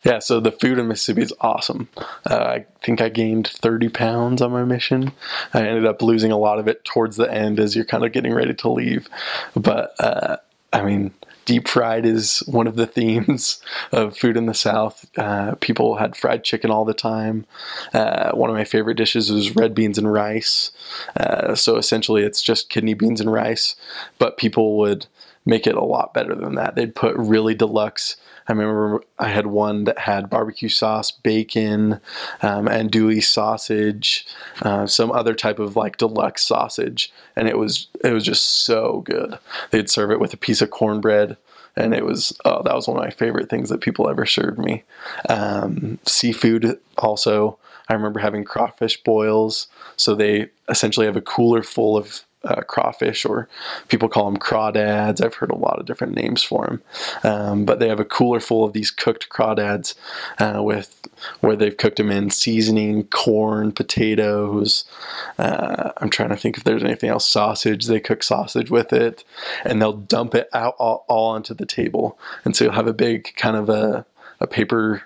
Yeah, so the food in Mississippi is awesome. I think I gained 30 pounds on my mission. I ended up losing a lot of it towards the end as you're kind of getting ready to leave. But I mean, deep fried is one of the themes of food in the South. People had fried chicken all the time. One of my favorite dishes was red beans and rice. So essentially, it's just kidney beans and rice, but people would make it a lot better than that. They'd put really deluxe. I remember I had one that had barbecue sauce, bacon, andouille sausage, some other type of like deluxe sausage, and it was just so good. They'd serve it with a piece of cornbread, and it was that was one of my favorite things that people ever served me. Seafood also. I remember having crawfish boils. So they essentially have a cooler full of crawfish, or people call them crawdads. I've heard a lot of different names for them, but they have a cooler full of these cooked crawdads with where they've cooked them in seasoning, corn, potatoes. I'm trying to think if there's anything else. Sausage. They cook sausage with it, and they'll dump it out all onto the table, and so you'll have a big kind of a paper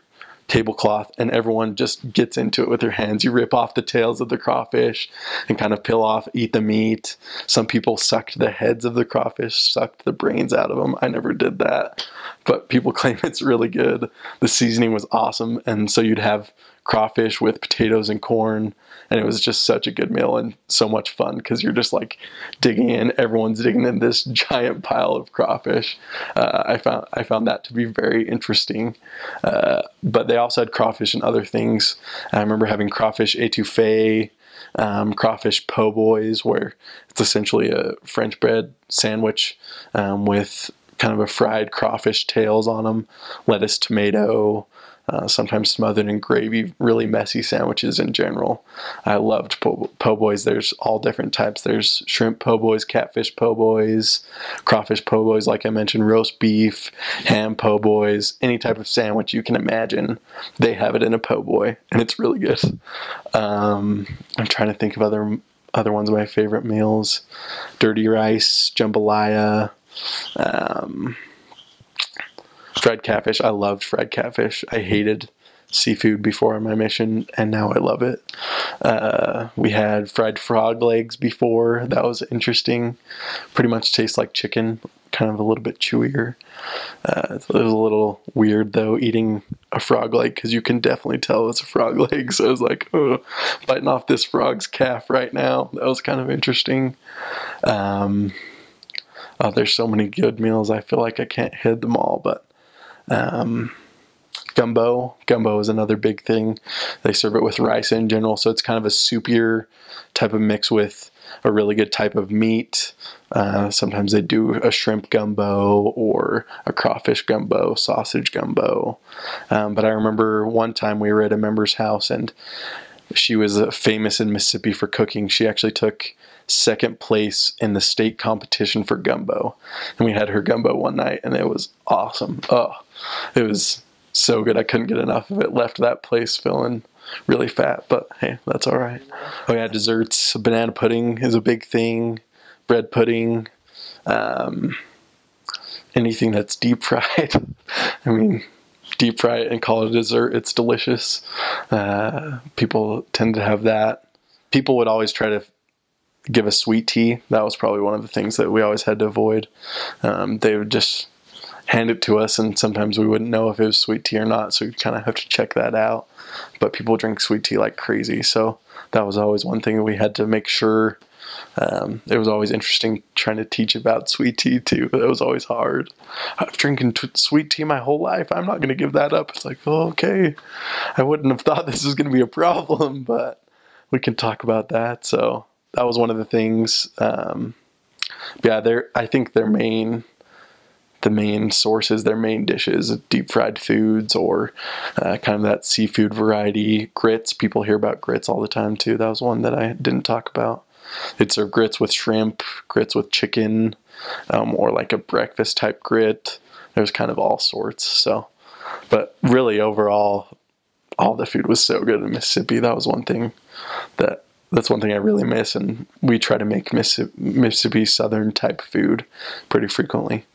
tablecloth, and everyone just gets into it with their hands. You rip off the tails of the crawfish and kind of peel off, eat the meat. Some people sucked the heads of the crawfish, sucked the brains out of them. I never did that, but people claim it's really good. The seasoning was awesome, and so you'd have crawfish with potatoes and corn, and it was just such a good meal and so much fun because you're just like digging in. Everyone's digging in this giant pile of crawfish. I found that to be very interesting. But they also had crawfish and other things. I remember having crawfish etouffee, crawfish po' boys, where it's essentially a French bread sandwich with kind of a fried crawfish tails on them, lettuce, tomato, sometimes smothered in gravy, really messy sandwiches in general. I loved po' boys. There's all different types. There's shrimp po' boys, catfish po' boys, crawfish po' boys, like I mentioned, roast beef, ham po' boys, any type of sandwich you can imagine. They have it in a po' boy, and it's really good. I'm trying to think of other ones of my favorite meals. Dirty rice, jambalaya, fried catfish. I loved fried catfish. I hated seafood before my mission, and now I love it. We had fried frog legs before. That was interesting. Pretty much tastes like chicken, kind of a little bit chewier. It was a little weird, though, eating a frog leg, because you can definitely tell it's a frog leg. So I was like, oh, biting off this frog's calf right now. That was kind of interesting. There's so many good meals. I feel like I can't hit them all, but gumbo is another big thing. They serve it with rice in general, so it's kind of a soupier type of mix with a really good type of meat. Sometimes they do a shrimp gumbo or a crawfish gumbo, sausage gumbo. But I remember one time we were at a member's house, and she was famous in Mississippi for cooking. She actually took second place in the state competition for gumbo, and we had her gumbo one night, and it was awesome. Oh, it was so good. I couldn't get enough of it. Left that place feeling really fat, but hey, that's all right. Oh yeah, desserts. Banana pudding is a big thing. Bread pudding. Anything that's deep fried. I mean, deep fry it and call it a dessert. It's delicious. People tend to have that. People would always try to give us sweet tea. That was probably one of the things that we always had to avoid. They would just hand it to us, and sometimes we wouldn't know if it was sweet tea or not, so we'd kind of have to check that out. But people drink sweet tea like crazy, so that was always one thing we had to make sure. It was always interesting trying to teach about sweet tea too. It was always hard. I've drinking sweet tea my whole life. I'm not going to give that up. It's like, oh, okay. I wouldn't have thought this was going to be a problem, but we can talk about that. So that was one of the things. Yeah, I think the main sources, their main dishes, deep fried foods, or kind of that seafood variety. Grits, people hear about grits all the time too. That was one that I didn't talk about. They'd serve grits with shrimp, grits with chicken, or like a breakfast type grit. There's kind of all sorts. So, but really overall, all the food was so good in Mississippi. That was one thing that's one thing I really miss, and we try to make Mississippi Southern type food pretty frequently.